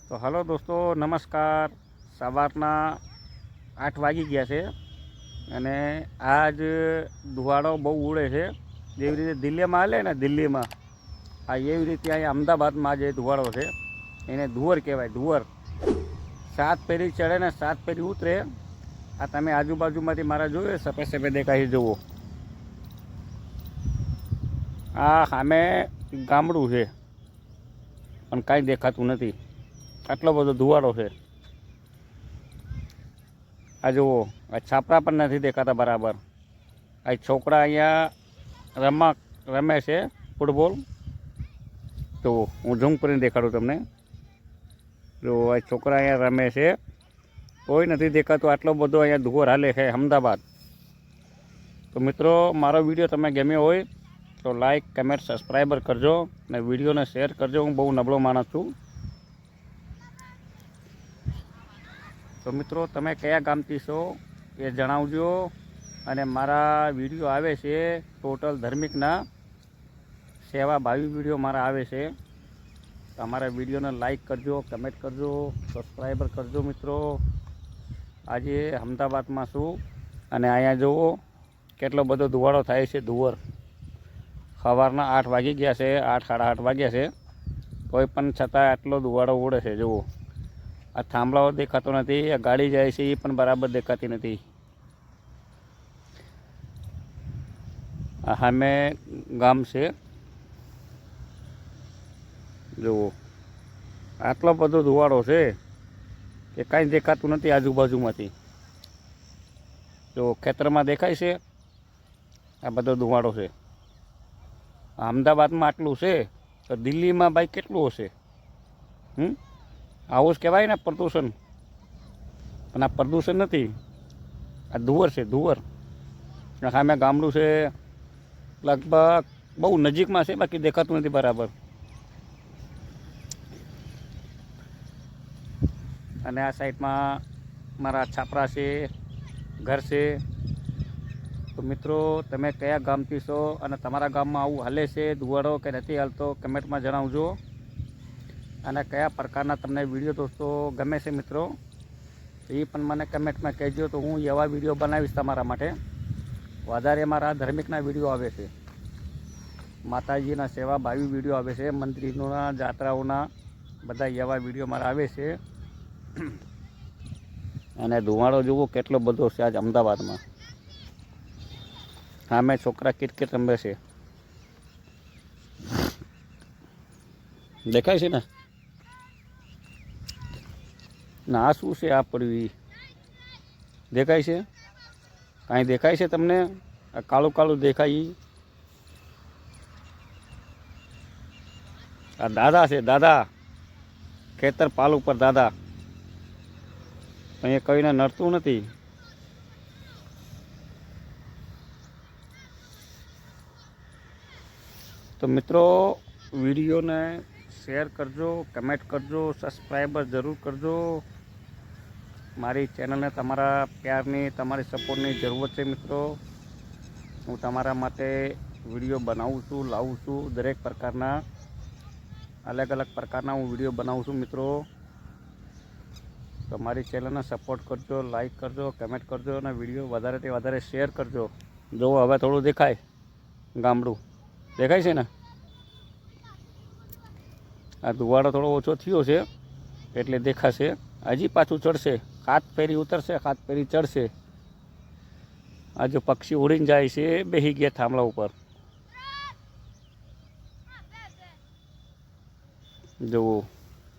તો હલો દોસ્તો, નમસ્કાર. સવારના 8 વાગી ગયા છે અને આજ ધુવાડો બહુ ઉડે છે. જેવી રીતે દિલ્હીમાં હાલે ને, દિલ્હીમાં આ એવી રીતે અહીંયા અમદાવાદમાં જે ધુવાડો છે એને ધુવર કહેવાય. ધુવર 7 પેરી ચડે ને 7 પેરી ઉતરે. આ તમે આજુબાજુમાંથી મારા જોયું સફેદ સફેદ દેખાય જુઓ. આ સામે ગામડું છે પણ કાંઈ દેખાતું નથી, આટલો બધો ધુવાડો છે. આ જુઓ, આ છાપરા પણ નથી દેખાતા બરાબર. આ છોકરા અહીંયા રમે છે ફૂટબોલ. તો હું ઝૂમ કરીને દેખાડું તમને. જો આ છોકરા અહીંયા રમે છે, કોઈ નથી દેખાતું. આટલો બધો અહીંયા ધુવર હાલે છે અમદાવાદ. તો મિત્રો, મારો વિડીયો તમે ગમ્યો હોય તો લાઈક, કમેન્ટ, સબસ્ક્રાઈબર કરજો અને વિડીયોને શેર કરજો. હું બહુ નબળો માણસ છું. તો મિત્રો, તમે કયા ગામથી છો એ જણાવજો. અને મારા વિડીયો આવે છે ટોટલ ધાર્મિકના સેવાભાવી વિડીયો મારા આવે છે. તમારા વિડીયોને લાઈક કરજો, કમેન્ટ કરજો, સબસ્ક્રાઈબર કરજો. મિત્રો, આજે અમદાવાદમાં છું અને અહીંયા જુઓ કેટલો બધો ધુવાડો થાય છે. ધુવર સવારના 8 વાગી ગયા છે, 8 સાડા 8 વાગ્યા છે. કોઈ પણ છતાં આટલો ધુવાડો ઉડે છે. જુઓ, આ થાંભલાઓ દેખાતો નથી, આ ગાડી જાય છે એ પણ બરાબર દેખાતી નથી. આ સામે ગામ છે. જુઓ, આટલો બધો ધુવાડો છે કે કાંઈ દેખાતું નથી આજુબાજુમાંથી. જો ખેતરમાં દેખાય છે, આ બધો ધુવાડો છે. અમદાવાદમાં આટલું છે તો દિલ્હીમાં ભાઈ કેટલું હશે? આવું જ કહેવાય ને પ્રદૂષણ. પણ આ પ્રદૂષણ નથી, આ ધુવર છે, ધુવર. સામે ગામડું છે, લગભગ બહુ નજીકમાં છે, બાકી દેખાતું નથી બરાબર. અને આ સાઈડમાં મારા છાપરા છે, ઘર છે. તો મિત્રો, તમે કયા ગામથી છો અને તમારા ગામમાં આવું હાલે છે ધુવાડો કે નથી હાલતો, કમેન્ટમાં જણાવજો. અને કયા પ્રકારના તમને વિડીયો દોસ્તો ગમે છે મિત્રો, એ પણ મને કમેન્ટમાં કહેજો. તો હું એવા વિડીયો બનાવીશ તમારા માટે. વધારે મારા ધાર્મિકના વિડીયો આવે છે, માતાજીના સેવાભાવી વિડીયો આવે છે, મંદિરોના, જાત્રાઓના, બધા એવા વિડીયો મારા આવે છે. અને ધુવાડો જુઓ કેટલો બધો છે આજ અમદાવાદમાં. સામે છોકરા ક્રિકેટ રમે છે, દેખાય છે ને. ના, આ શું છે? આ પડવી દેખાય છે? કાંઈ દેખાય છે તમને? આ કાળું કાળું દેખાય. આ દાદા છે, દાદા. ખેતર પાલ ઉપર દાદા. અહીંયા કઈને નડતું નથી. તો મિત્રો, વિડીયોને શેર કરજો, કમેન્ટ કરજો, સબસ્ક્રાઈબર જરૂર કરજો. મારી ચેનલને તમારા પ્યારની, તમારી સપોર્ટની જરૂરત છે મિત્રો. હું તમારા માટે વિડીયો બનાવું છું, લાવું છું. દરેક પ્રકારના, અલગ અલગ પ્રકારના હું વિડીયો બનાવું છું મિત્રો. તો મારી ચેનલને સપોર્ટ કરજો, લાઈક કરજો, કમેન્ટ કરજો અને વિડીયો વધારેથી વધારે શેર કરજો. જો હવે થોડું દેખાય, ગામડું દેખાય છે ને. આ ધુવાડો થોડો ઓછો થયો છે એટલે દેખાશે. હજી પાછું ચડશે, 7 પેરી ઉતરશે, 7 પેરી ચડશે. આ જો પક્ષી ઉડીને જાય છે, બેસી ગયા થાંભલા ઉપર. જુઓ,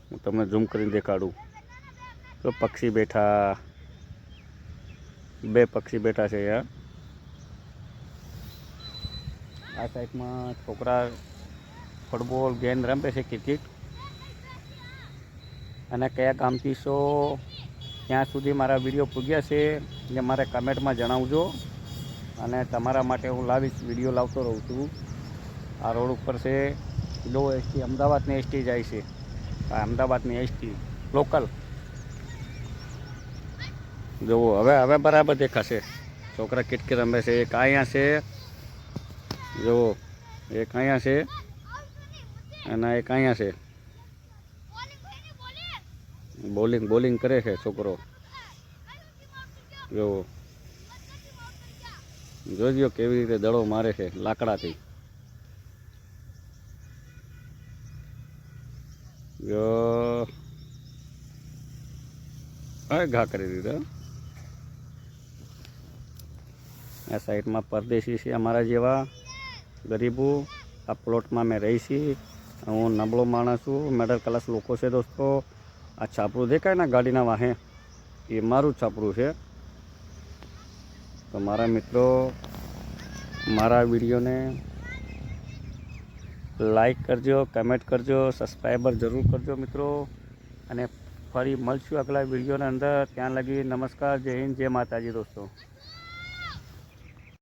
હું તમને ઝૂમ કરીને દેખાડું. તો પક્ષી બેઠા, 2 પક્ષી બેઠા છે અહીંયા. આ સાઈડમાં છોકરા ફૂટબોલ ગેમ રમે છે, ક્રિકેટ. અને કયા ગામથી છો, ત્યાં સુધી મારા વિડીયો પૂગ્યા છે એ મારે કમેન્ટમાં જણાવજો. અને તમારા માટે હું વિડીયો લાવતો રહું છું. આ રોડ ઉપર છે લો એસટી, અમદાવાદની એસટી જાય છે. આ અમદાવાદની એસટી લોકલ. જુઓ, હવે બરાબર દેખાશે. છોકરા કિટકી રમે છે. એક અહીંયા છે, જુઓ, એક અહીંયા છે અને એક અહીંયા છે. બોલિંગ કરે છે છોકરો. જો જોજો કેવી રીતે દડો મારે છે લાકડાથી. જો ઘા કરી દીધા. આ સાઈડમાં પરદેશી છે અમારા જેવા ગરીબો. આ પ્લોટમાં મેં રહી છી. હું નબળો માણસ છું. મિડલ ક્લાસ લોકો છે દોસ્તો. આ છાપરું દેખાય ને ગાડીના વાહે, એ મારું છાપરું છે. તો મારા મિત્રો મારા વિડીયોને લાઈક કરજો, કમેન્ટ કરજો, સબસ્ક્રાઈબર જરૂર કરજો મિત્રો. અને ફરી મળશું આગલા વિડીયોની અંદર. ત્યાં લગી નમસ્કાર, જય હિન્દ, જય માતાજી દોસ્તો.